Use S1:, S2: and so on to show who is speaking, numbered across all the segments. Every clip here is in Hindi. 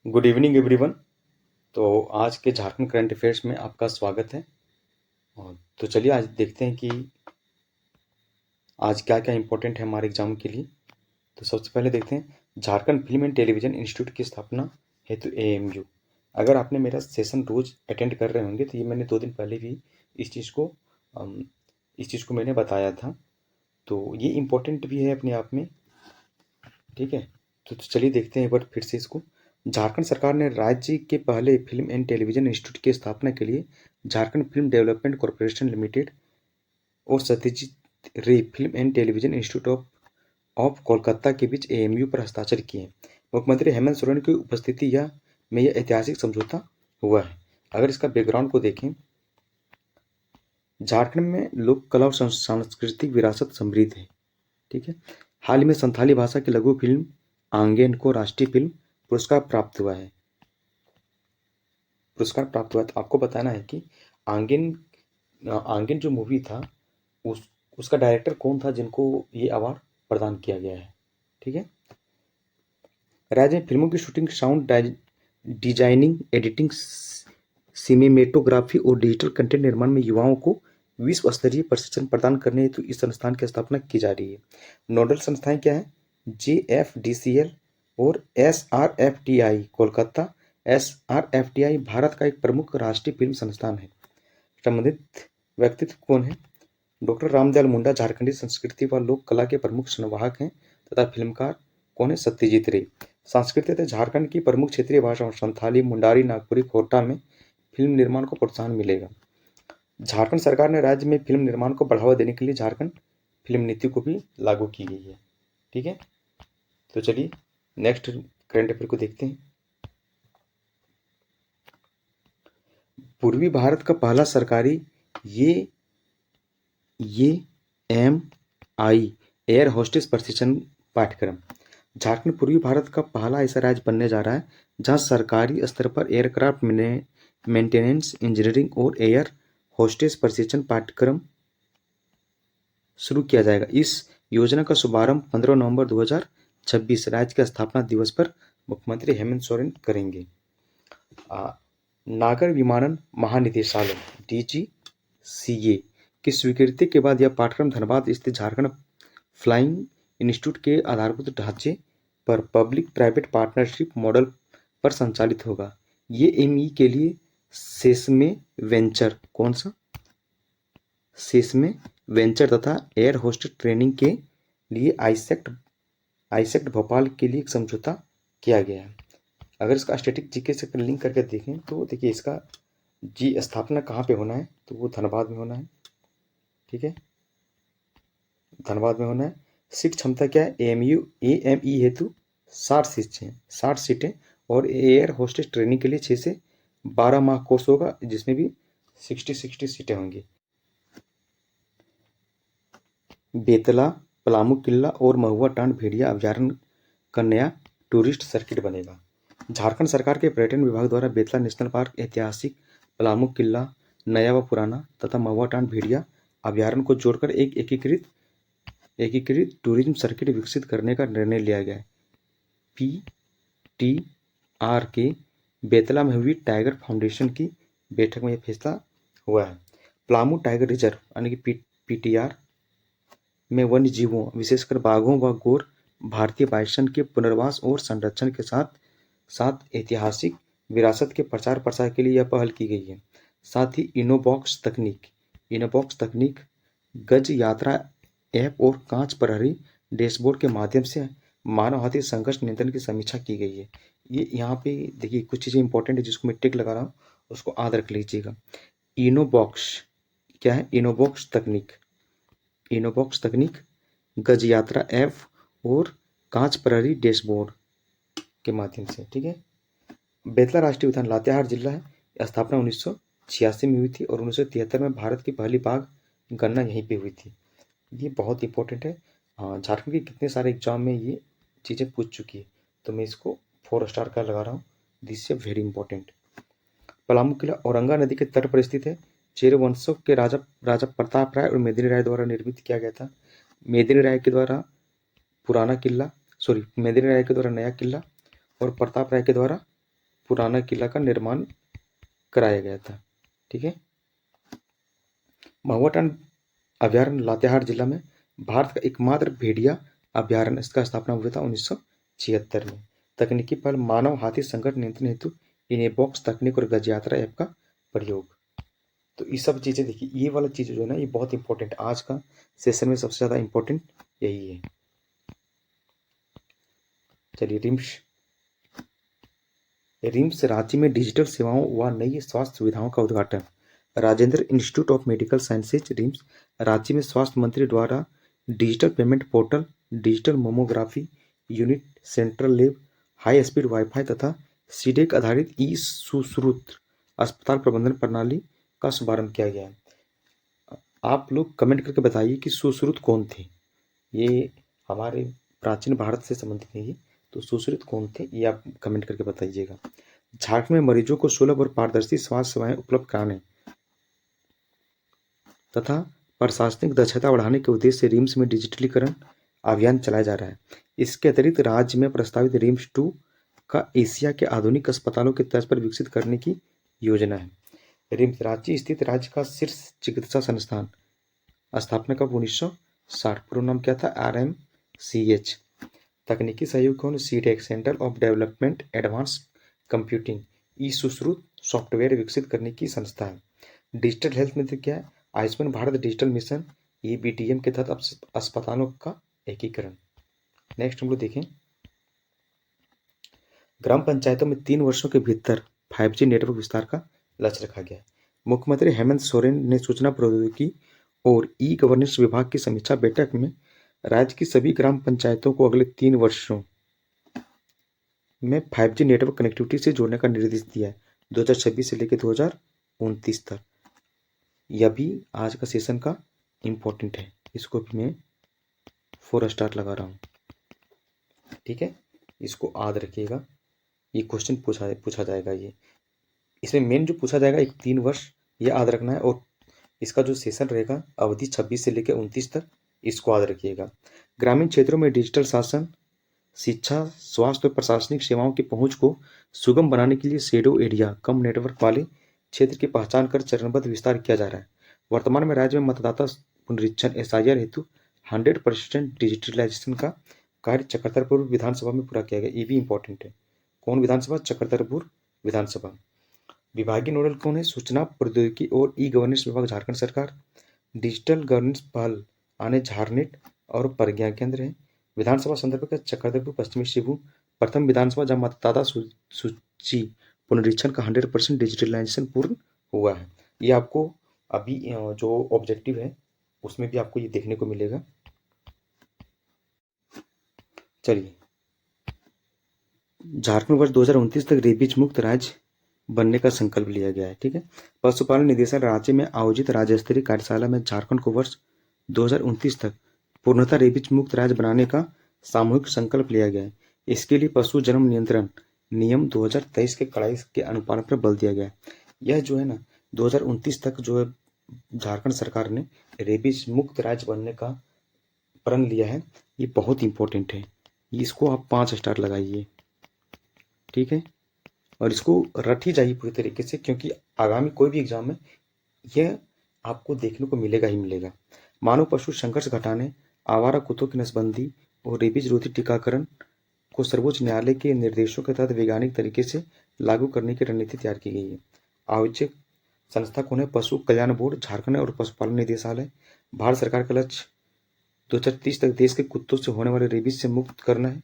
S1: Good evening everyone. तो आज के झारखंड करंट अफेयर्स में आपका स्वागत है। और तो चलिए आज देखते हैं कि आज क्या क्या इम्पोर्टेंट है हमारे एग्जाम के लिए। तो सबसे पहले देखते हैं Jharkhand film and television institute की स्थापना हेतु एएमयू। अगर आपने मेरा सेशन रोज अटेंड कर रहे होंगे तो ये मैंने 2 दिन पहले भी इस चीज़ को अम, इस चीज़ को मैंने बताया था। तो ये इम्पोर्टेंट भी है अपने आप में। ठीक है। तो चलिए देखते हैं एक बार फिर से इसको। झारखंड सरकार ने राज्य के पहले फिल्म एंड टेलीविजन इंस्टीट्यूट की स्थापना के लिए Jharkhand film development corporation limited और सत्यजीत रे film and television institute of Kolkata के बीच एएमयू पर हस्ताक्षर किए। मुख्यमंत्री हेमंत सोरेन की उपस्थिति में यह ऐतिहासिक समझौता हुआ है। अगर इसका बैकग्राउंड को देखें, झारखंड में लोक कला और सांस्कृतिक विरासत समृद्ध है। ठीक है। हाल ही में संथाली भाषा की लघु फिल्म आंगेन को राष्ट्रीय फिल्म पुरस्कार प्राप्त हुआ है। तो आपको बताना है कि आंगेन आंगेन जो मूवी था उसका डायरेक्टर कौन था जिनको ये अवार्ड प्रदान किया गया है। ठीक है। राज्य में फिल्मों की shooting, sound designing, editing, cinematography और डिजिटल कंटेंट निर्माण में युवाओं को विश्व स्तरीय प्रशिक्षण प्रदान करने हेतु इस संस्थान की स्थापना की जा रही है। नोडल संस्थाएं क्या है? JFDCL और SRFTI कोलकाता। SRFTI भारत का एक प्रमुख राष्ट्रीय फिल्म संस्थान है। संबंधित व्यक्तित्व कौन है? डॉक्टर रामदयाल मुंडा झारखंडी संस्कृति व लोक कला के प्रमुख संवाहक हैं तथा फिल्मकार कौन है? सत्यजीत रे। संस्कृति तथा झारखंड की प्रमुख क्षेत्रीय भाषाओं संथाली, मुंडारी, नागपुरी, खोरठा में फिल्म निर्माण को प्रोत्साहन मिलेगा। झारखंड सरकार ने राज्य में फिल्म निर्माण को बढ़ावा देने के लिए झारखंड फिल्म नीति को भी लागू की गई है। ठीक है। तो चलिए नेक्स्ट करंट अफेयर को देखते हैं। पूर्वी भारत का पहला सरकारी ये MI एयर होस्टेस प्रशिक्षण पाठ्यक्रम। झारखंड पूर्वी भारत का पहला ऐसा राज्य बनने जा रहा है जहां सरकारी स्तर पर एयरक्राफ्ट मेंटेनेंस, इंजीनियरिंग और एयर होस्टेस प्रशिक्षण पाठ्यक्रम शुरू किया जाएगा। इस योजना का शुभारंभ 15 नवंबर 2026 राज्य के स्थापना दिवस पर मुख्यमंत्री हेमंत सोरेन करेंगे। नागर विमानन महानिदेशालय DGCA की स्वीकृति के बाद यह पाठ्यक्रम धनबाद स्थित झारखंड फ्लाइंग इंस्टीट्यूट के आधारभूत ढांचे पर पब्लिक प्राइवेट पार्टनरशिप मॉडल पर संचालित होगा। ये ME के लिए सेस्मे वेंचर कौन सा? सेस्मे वेंचर तथा एयर होस्टेस ट्रेनिंग के लिए आईसेक्ट भोपाल के लिए एक समझौता किया गया है। अगर इसका स्टैटिक जीके से लिंक करके देखें तो देखिए इसका स्थापना कहाँ पे होना है, तो वो धनबाद में होना है। ठीक है, धनबाद में होना है। सीट क्षमता क्या है? AME हेतु 60 सीटें और एयर होस्टेस ट्रेनिंग के लिए 6 से 12 माह कोर्स होगा जिसमें भी 60 सीटें होंगी। बेतला, पलामू किला और महुआ टांड भेड़िया अभयारण्य का नया टूरिस्ट सर्किट बनेगा। झारखंड सरकार के पर्यटन विभाग द्वारा बेतला नेशनल पार्क, ऐतिहासिक पलामू किला, नया व पुराना तथा महुआ टांड भेड़िया अभयारण्य को जोड़कर एक एकीकृत टूरिज्म सर्किट विकसित करने का निर्णय लिया गया है। PTR के बेतला में हुई टाइगर फाउंडेशन की बैठक में यह फैसला हुआ है। पलामू टाइगर रिजर्व यानी कि PTR में वन्य जीवों विशेषकर बाघों व गौर भारतीय बाइसन के पुनर्वास और संरक्षण के साथ साथ ऐतिहासिक विरासत के प्रचार प्रसार के लिए यह पहल की गई है। साथ ही इनोबॉक्स तकनीक, गज यात्रा ऐप और कांच प्रहरी डैशबोर्ड के माध्यम से मानव हाथी संघर्ष नियंत्रण की समीक्षा की गई है। ये यहाँ पे देखिए कुछ चीज़ें इंपॉर्टेंट है जिसको मैं टिक लगा रहा हूँ, उसको याद रख लीजिएगा। इनोबॉक्स क्या है? इनोबॉक्स तकनीक, गज यात्रा ऐप और कांच प्रहरी डैशबोर्ड के माध्यम से। ठीक है। बेतला राष्ट्रीय उद्यान लातेहार जिला है। स्थापना 1986 में हुई थी और 1973 में भारत की पहली बाघ गणना यहीं पे हुई थी। ये बहुत इंपॉर्टेंट है। झारखंड के कितने सारे एग्जाम में ये चीज़ें पूछ चुकी है, तो मैं इसको 4 स्टार का लगा रहा हूँ। This is very important. Palamu किला औरंगा नदी के तट पर स्थित है। चेर वंशों के राजा प्रताप राय और मेदिनी राय द्वारा निर्मित किया गया था। मेदिनी राय के द्वारा नया किला और प्रताप राय के द्वारा पुराना किला का निर्माण कराया गया था। ठीक है। महुआटांड अभ्यारण्य लातेहार जिला में भारत का एकमात्र भेड़िया अभ्यारण्य, इसका स्थापना हुआ था 1976 में। तकनीकी पहल मानव हाथी संकट नियंत्रण हेतु इनेबॉक्स तकनीक और गजयात्रा ऐप का प्रयोग। तो ये सब चीज़ें देखिए, ये वाला चीज़ जो है ना, ये बहुत इंपॉर्टेंट, आज का सेशन में सबसे ज़्यादा इंपॉर्टेंट यही है। चलिए, रिम्स रांची में डिजिटल सेवाओं व नई स्वास्थ्य सुविधाओं का उद्घाटन। Rajendra Institute of Medical Sciences RIMS Ranchi में स्वास्थ्य मंत्री द्वारा digital payment portal, digital mammography unit, central lab, high speed WiFi तथा सीडेक आधारित ई सुश्रुत अस्पताल प्रबंधन प्रणाली का शुभारंभ किया गया है। आप लोग कमेंट करके बताइए कि सुश्रुत कौन थे। ये हमारे प्राचीन भारत से संबंधित है ये, तो सुश्रुत कौन थे ये आप कमेंट करके बताइएगा। झारखंड में मरीजों को सुलभ और पारदर्शी स्वास्थ्य सेवाएं उपलब्ध कराने तथा प्रशासनिक दक्षता बढ़ाने के उद्देश्य से रिम्स में डिजिटलीकरण अभियान चलाया जा रहा है। इसके अतिरिक्त राज्य में प्रस्तावित रिम्स 2 का एशिया के आधुनिक अस्पतालों की तर्ज पर विकसित करने की योजना है। रिम्स रांची स्थित राज्य का शीर्ष चिकित्सा संस्थान, स्थापना कब 1960, पूरा नाम क्या था, RMCH। तकनीकी सहयोग कौन, CDAC, centre of development advance computing, e Sushrut software विकसित करने की संस्था है। डिजिटल हेल्थ में क्या है, Ayushman Bharat digital mission, EBDM के तहत अस्पतालों का एकीकरण। नेक्स्ट हम लोग देखें, ग्राम पंचायतों में 3 वर्षों के भीतर 5G नेटवर्क विस्तार का लक्ष्य रखा गया है। मुख्यमंत्री हेमंत सोरेन ने सूचना प्रौद्योगिकी और ई गवर्नेंस विभाग की समीक्षा बैठक में राज्य की सभी ग्राम पंचायतों को अगले 3 वर्षों में 5G नेटवर्क कनेक्टिविटी से जोड़ने का निर्देश दिया है, 2026 से लेकर 2029 तक। यह भी आज का सेशन का इम्पोर्टेंट है, इसको भी मैं 4 स्टार लगा रहा हूँ। ठीक है, इसको याद रखिएगा, ये क्वेश्चन पूछा जाएगा। ये इसमें मेन जो पूछा जाएगा, एक 3 वर्ष ये याद रखना है, और इसका जो सेशन रहेगा अवधि 26 से लेकर 29 तक, इसको याद रखिएगा। ग्रामीण क्षेत्रों में डिजिटल शासन, शिक्षा, स्वास्थ्य और प्रशासनिक सेवाओं की पहुंच को सुगम बनाने के लिए शेडो एरिया, कम नेटवर्क वाले क्षेत्र की पहचान कर चरणबद्ध विस्तार किया जा रहा है। वर्तमान में राज्य में मतदाता पुनरीक्षण SIR हेतु 100% डिजिटलाइजेशन का कार्य चक्रधरपुर विधानसभा में पूरा किया गया। ये भी इंपॉर्टेंट है। कौन विधानसभा, चक्रधरपुर विधानसभा। विभागीय नोडल कौन है, सूचना प्रौद्योगिकी और ई गवर्नेंस विभाग, झारखंड सरकार। डिजिटल गवर्नेंस पहल आने झारनेट और प्रज्ञा केंद्र है। विधानसभा संदर्भ का चक्रधरपुर पश्चिमी सिंहभूम, प्रथम विधानसभा जब मतदाता सूची पुनरीक्षण का 100% डिजिटलाइजेशन पूर्ण हुआ है। ये आपको अभी जो ऑब्जेक्टिव है उसमें भी आपको ये देखने को मिलेगा। चलिए, झारखंड वर्ष 2029 तक रेबीज मुक्त राज्य बनने का संकल्प लिया गया है। ठीक है, पशुपालन निदेशालय रांची में आयोजित राज्य स्तरीय कार्यशाला में झारखंड को वर्ष 2029 तक पूर्णतः रेबीज मुक्त राज्य बनाने का सामूहिक संकल्प लिया गया है। इसके लिए पशु जन्म नियंत्रण नियम 2023 के कड़ाई के अनुपालन पर बल दिया गया है। यह जो है ना 2029 तक जो है झारखंड सरकार ने रेबीज मुक्त राज्य बनने का प्रण लिया है, ये बहुत इंपॉर्टेंट है। इसको आप 5 स्टार लगाइए। ठीक है, और इसको रट ही जाइए पूरी तरीके से, क्योंकि आगामी कोई भी एग्जाम में यह आपको देखने को मिलेगा ही मिलेगा। मानव पशु संघर्ष घटाने, आवारा कुत्तों की नसबंदी और रेबीज रोधी टीकाकरण को सर्वोच्च न्यायालय के निर्देशों के तहत वैज्ञानिक तरीके से लागू करने की रणनीति तैयार की गई है। आयोजक संस्था कौन है, पशु कल्याण बोर्ड झारखंड और पशुपालन निदेशालय। भारत सरकार का लक्ष्य 2030 तक देश के कुत्तों से होने वाले रेबीज से मुक्त करना है।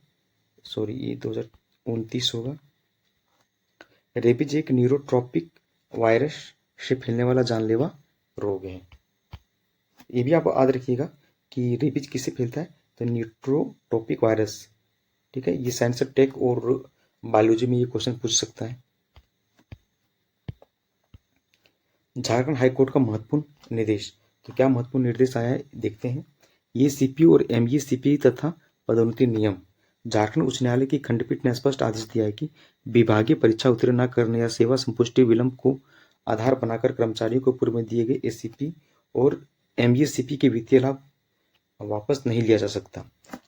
S1: सॉरी, ये 2029 होगा। रेबीज एक न्यूरोट्रॉपिक वायरस से फैलने वाला जानलेवा रोग है। ये भी आप याद रखिएगा कि रेबीज किससे फैलता है, तो न्यूरोट्रॉपिक वायरस। ठीक है, ये साइंस टेक और बायोलॉजी में ये क्वेश्चन पूछ सकता है। झारखंड हाईकोर्ट का महत्वपूर्ण निर्देश, तो क्या महत्वपूर्ण निर्देश आया है देखते हैं। ये CPO और ME CPI तथा पदोन्नति नियम। झारखंड उच्च न्यायालय की खंडपीठ ने स्पष्ट आदेश दिया है कि विभागीय परीक्षा उत्तीर्ण न करने या सेवा संपुष्टि विलंब को आधार बनाकर कर्मचारियों को पूर्व में दिए गए ACP और ME CPI के वित्तीय लाभ वापस नहीं लिया जा सकता।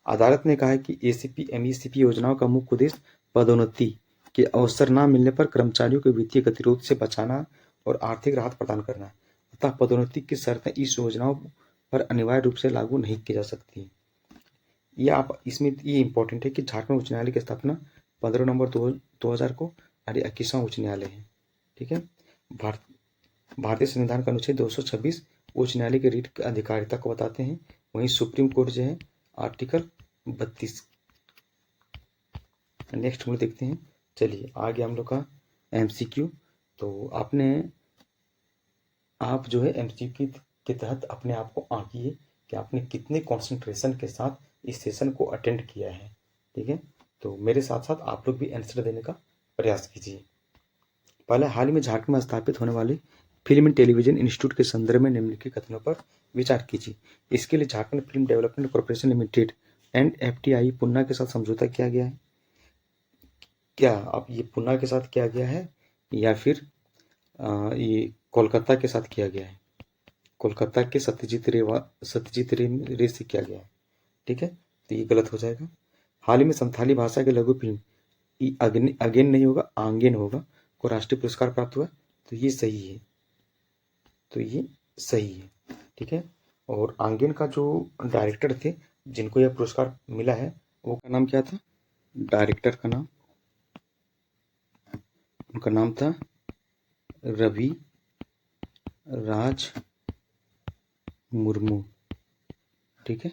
S1: अदालत ने कहा है कि ACP ME CPI योजनाओं का मुख्य उद्देश्य पदोन्नति कि अवसर ना मिलने पर कर्मचारियों को वित्तीय गतिरोध से बचाना और आर्थिक राहत प्रदान करना, अतः पदोन्नति की शर्तें इस योजनाओं पर अनिवार्य रूप से लागू नहीं की जा सकती। ये आप इसमें ये इम्पोर्टेंट है कि झारखंड उच्च न्यायालय की स्थापना 15 नवंबर 2000 को और 21वां उच्च न्यायालय है। ठीक है। भारतीय संविधान का अनुच्छेद 226 उच्च न्यायालय के रीट की अधिकारिता को बताते हैं। वहीं सुप्रीम कोर्ट जो है आर्टिकल 32। नेक्स्ट हम लोग देखते हैं। चलिए आगे हम लोग का एमसीक्यू। तो आप जो है एमसीक्यू के तहत अपने आप को आंकिए कि आपने कितने कंसंट्रेशन के साथ इस सेशन को अटेंड किया है। ठीक है। तो मेरे साथ साथ आप लोग भी आंसर देने का प्रयास कीजिए। पहले हाल ही में झारखंड में स्थापित होने वाले फिल्म एंड टेलीविजन इंस्टीट्यूट के संदर्भ में निम्नलिखित कथनों पर विचार कीजिए। इसके लिए Jharkhand film development corporation limited and FTI Pune के साथ समझौता किया गया है। क्या आप ये पुन्ना के साथ किया गया है या फिर ये कोलकाता के साथ किया गया है? कोलकाता के सत्यजीत रे से किया गया है। ठीक है। तो ये गलत हो जाएगा। हाल ही में संथाली भाषा की लघु फिल्म अगेन नहीं होगा, आंगेन होगा, को राष्ट्रीय पुरस्कार प्राप्त हुआ। तो ये सही है। ठीक है। और आंगेन का जो डायरेक्टर थे जिनको यह पुरस्कार मिला है वो का नाम क्या था? डायरेक्टर का नाम, उनका नाम था रवि राज मुर्मू। ठीक है।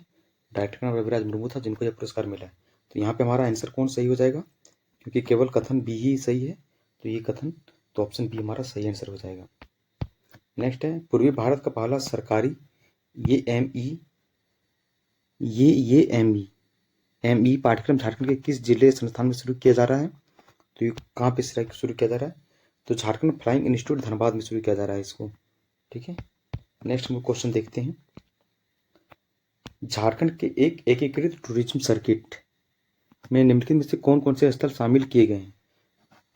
S1: डायरेक्टर का नाम रविराज मुर्मू था जिनको यह पुरस्कार मिला है। तो यहाँ पे हमारा आंसर कौन सही हो जाएगा? क्योंकि केवल कथन बी ही सही है, तो ये कथन, तो ऑप्शन बी हमारा सही आंसर हो जाएगा। नेक्स्ट है पूर्वी भारत का पहला सरकारी एमई पाठ्यक्रम झारखंड के किस जिले संस्थान में शुरू किया जा रहा है? तो ये कहाँ पे शुरू किया जा रहा है? तो झारखंड फ्लाइंग इंस्टीट्यूट धनबाद में शुरू किया जा रहा है इसको। ठीक है। नेक्स्ट हम क्वेश्चन देखते हैं। झारखंड के एक एकीकृत टूरिज्म सर्किट में निम्नलिखित में से कौन कौन से स्थल शामिल किए गए हैं?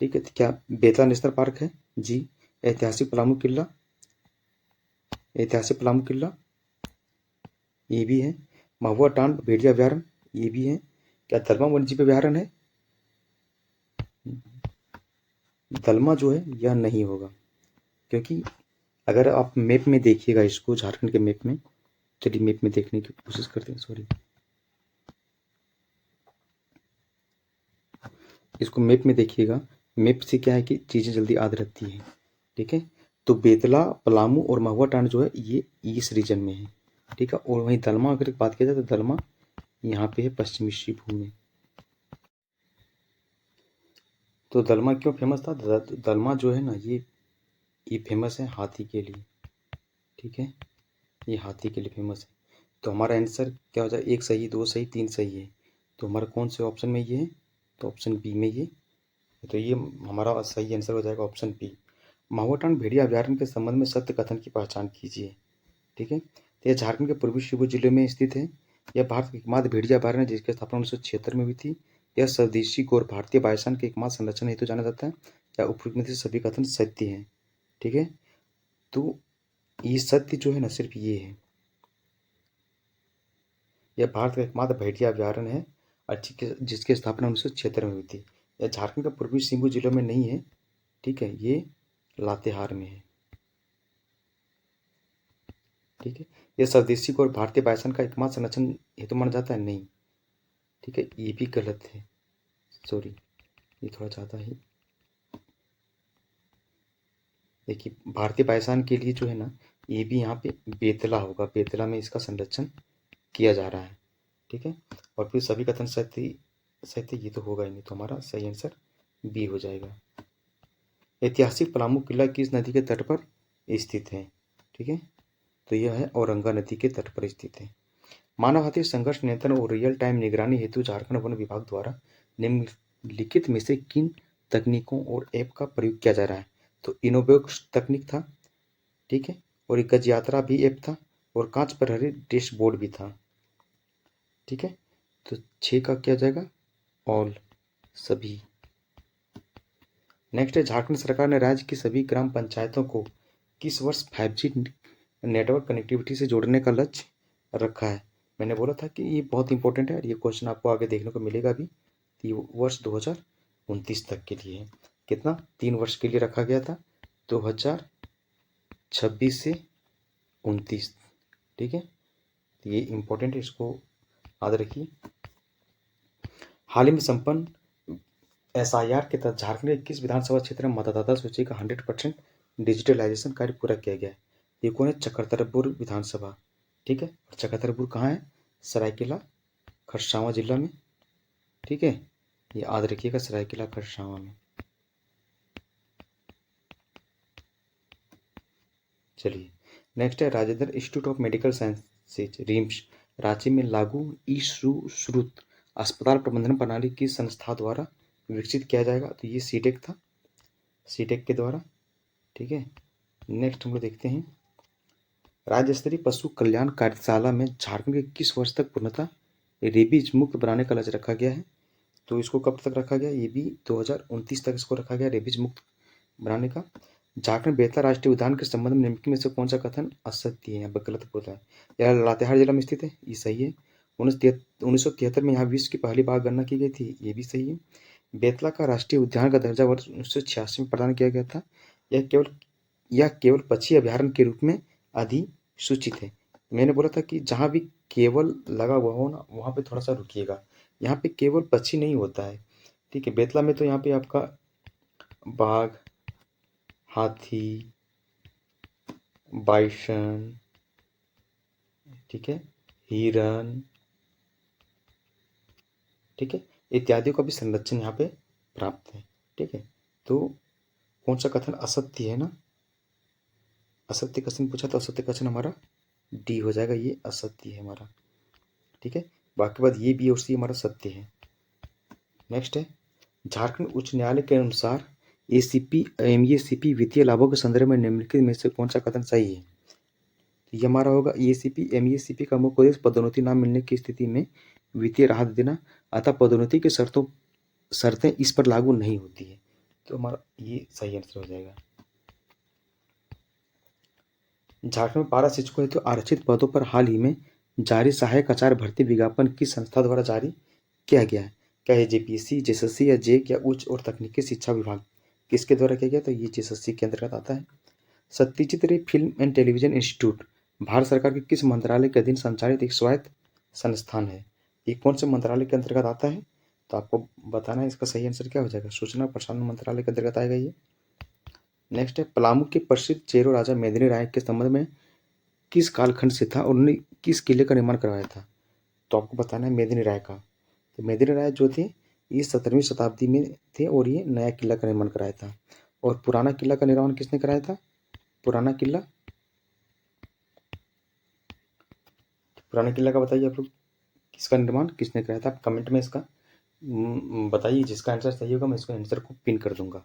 S1: ठीक है। तो क्या बेतला नेशनल पार्क है? जी। ऐतिहासिक पलामू किला, ये भी है। महुआ टांड भेड़िया अभ्यारण्य, ये भी है। क्या दलमा वन्यजीव अभ्यारण्य है? दलमा जो है यह नहीं होगा, क्योंकि अगर आप मैप में देखिएगा इसको, झारखंड के मैप में, चलिए मैप में देखने की कोशिश करते हैं। सॉरी, इसको मैप में देखिएगा। मैप से क्या है कि चीज़ें जल्दी याद रहती हैं। ठीक है। तो बेतला, पलामू और महुआ टांड जो है ये ईस्ट रीजन में है। ठीक है। और वहीं दलमा अगर बात किया जाए तो दलमा यहाँ पे है पश्चिमी शिवभूमि में। तो दलमा क्यों फेमस था? दलमा जो है ना ये फेमस है हाथी के लिए। ठीक है। ये हाथी के लिए फेमस है। तो हमारा आंसर क्या हो जाए? 1 सही, 2 सही, 3 सही है। तो हमारा कौन से ऑप्शन में ये है? तो ऑप्शन बी में ये। तो ये हमारा सही आंसर हो जाएगा ऑप्शन बी। महुआ टांड भेड़िया अभ्यारण्य के संबंध में सत्य कथन की पहचान कीजिए। ठीक है। तो यह झारखंड के पूर्वी शिवपुरी जिले में स्थित है। यह भारत का एकमात्र भेड़िया अभ्यारण्य जिसकी स्थापना 1976 में हुई थी। यह स्वदेशी गौर भारतीय बायसन के एकमात्र संरक्षण हेतु जाना जाता है। या उपयुक्त में से सभी कथन सत्य हैं। ठीक है। तो ये सत्य जो है ना सिर्फ ये है, यह भारत का एकमात्र भेड़िया अभ्यारण्य है जिसकी स्थापना 1976 में हुई थी। यह झारखंड का पूर्वी सिंहभूम जिले में नहीं है। ठीक है। ये लातेहार में है। ठीक है। यह स्वदेशी और भारतीय बायसन का एकमात्र संरक्षण हेतु माना जाता है? नहीं। ठीक है। ये भी गलत है। सॉरी, ये थोड़ा ज़्यादा है। देखिए भारतीय बायसान के लिए जो है ना ये भी यहाँ पे बेतला होगा। बेतला में इसका संरक्षण किया जा रहा है। ठीक है। और फिर सभी कथन सत्य ये तो होगा ही नहीं। तो हमारा सही आंसर बी हो जाएगा। ऐतिहासिक पलामू किला किस नदी के तट पर स्थित है? ठीक है। तो यह है औरंगा नदी के तट पर स्थित है। मानव हाथी संघर्ष नियंत्रण और रियल टाइम निगरानी हेतु झारखंड वन विभाग द्वारा निम्नलिखित में से किन तकनीकों और ऐप का प्रयोग किया जा रहा है? तो इनोबॉक्स तकनीक था। ठीक है। और एक गज यात्रा भी ऐप था और कांच पर हरे डैशबोर्ड भी था। ठीक है। तो 6 का क्या जाएगा? ऑल, सभी। नेक्स्ट है झारखंड सरकार ने राज्य की सभी ग्राम पंचायतों को किस वर्ष 5G नेटवर्क कनेक्टिविटी से जोड़ने का लक्ष्य रखा है? मैंने बोला था कि ये बहुत इंपॉर्टेंट है और ये क्वेश्चन आपको आगे देखने को मिलेगा भी। ये वर्ष 2019 2029 तक के लिए है। कितना? 3 वर्ष के लिए रखा गया था, 2026 से 29। ठीक है, तो ये इम्पोर्टेंट है, इसको याद रखिए। हाल ही में संपन्न SIR के तहत झारखंड के किस विधानसभा क्षेत्र में मतदाता सूची का 100% डिजिटलाइजेशन कार्य पूरा किया गया है? ये कौन है? चक्रधरपुर विधानसभा। ठीक है, और चक्रधरपुर कहाँ है? सरायकेला खरसावां जिला में। ठीक है, ये याद रखिएगा, सरायकेला खरसावां में। चलिए नेक्स्ट है, Rajendra Institute of Medical Sciences RIMS Ranchi में लागू ई-श्रुत अस्पताल प्रबंधन प्रणाली किस संस्था द्वारा विकसित किया जाएगा? तो ये सीटेक था, सीटेक के द्वारा। ठीक है, नेक्स्ट हम लोग देखते हैं, राज्य स्तरीय पशु कल्याण कार्यशाला में झारखंड के किस वर्ष तक पूर्णतः रेबीज मुक्त बनाने का लक्ष्य रखा गया है? तो इसको कब तक रखा गया? ये भी 2029 तक इसको रखा गया, रेबीज मुक्त बनाने का। झारखंड बेतला राष्ट्रीय उद्यान के संबंध में निम्नलिखित में से कौन सा कथन असत्य है? यहाँ पर गलत बोला है। यह लातेहार जिला में स्थित है, ये सही है। 1973 में यहाँ विश्व की पहली बार गणना की गई थी, ये भी सही है। बेतला का राष्ट्रीय उद्यान का दर्जा वर्ष 1986 में प्रदान किया गया था। यह केवल पक्षी अभ्यारण्य के रूप में अधिसूचित है। मैंने बोला था कि जहाँ भी केवल लगा हुआ हो ना, वहाँ पे थोड़ा सा रुकिएगा। यहाँ पे केवल पक्षी नहीं होता है। ठीक है, बेतला में तो यहाँ पे आपका बाघ, हाथी, बाइसन, ठीक है, हिरन, ठीक है, इत्यादि का भी संरक्षण यहाँ पे प्राप्त है। ठीक है, तो कौन सा कथन असत्य है ना? असत्य कथन पूछा तो असत्य कथन हमारा डी हो जाएगा, ये असत्य है हमारा। ठीक है, बाकी बात ये बी और सी हमारा सत्य है। नेक्स्ट है, झारखंड उच्च न्यायालय के अनुसार ACP MEACP वित्तीय लाभों के संदर्भ में निम्नलिखित में से कौन सा कथन सही है? ये हमारा होगा, ACP MEACP का मुख्य उद्देश्य पदोन्नति न मिलने की स्थिति में वित्तीय राहत देना, अतः पदोन्नति की शर्तें इस पर लागू नहीं होती है। तो हमारा ये सही आंसर हो जाएगा। झारखंड में पारा शिक्षकों हेतु आरक्षित पदों पर हाल ही में जारी सहायक आचार्य भर्ती विज्ञापन किस संस्था द्वारा जारी किया गया है? क्या है JPSC, JSSC या JEC या उच्च और तकनीकी शिक्षा विभाग? किसके द्वारा किया गया? तो ये JSSC के अंतर्गत आता है। सत्यजीत रे film and television institute Bharat सरकार के किस मंत्रालय के अधीन संचालित एक स्वायत्त संस्थान है? ये कौन से मंत्रालय के अंतर्गत आता है? तो आपको बताना है, इसका सही आंसर क्या हो जाएगा? सूचना प्रसारण मंत्रालय के अंतर्गत आएगा ये। नेक्स्ट है, पलामू के प्रसिद्ध चेरो राजा मेदिनी राय के संबंध में किस कालखंड से था और उन्होंने किस किले का निर्माण करवाया था? तो आपको बताना है मेदिनी राय का। तो मेदिनी राय जो थे ये 17वीं शताब्दी में थे और ये नया किला का निर्माण कराया था। और पुराना किला का निर्माण किसने कराया था? पुराना किला का बताइए आप लोग, किसका निर्माण किसने कराया था? आप कमेंट में इसका बताइए, जिसका आंसर सही होगा मैं इसको आंसर को पिन कर दूंगा।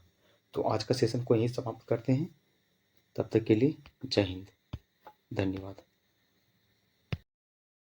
S1: तो आज का सेशन को यहीं समाप्त करते हैं, तब तक के लिए जय हिंद, धन्यवाद।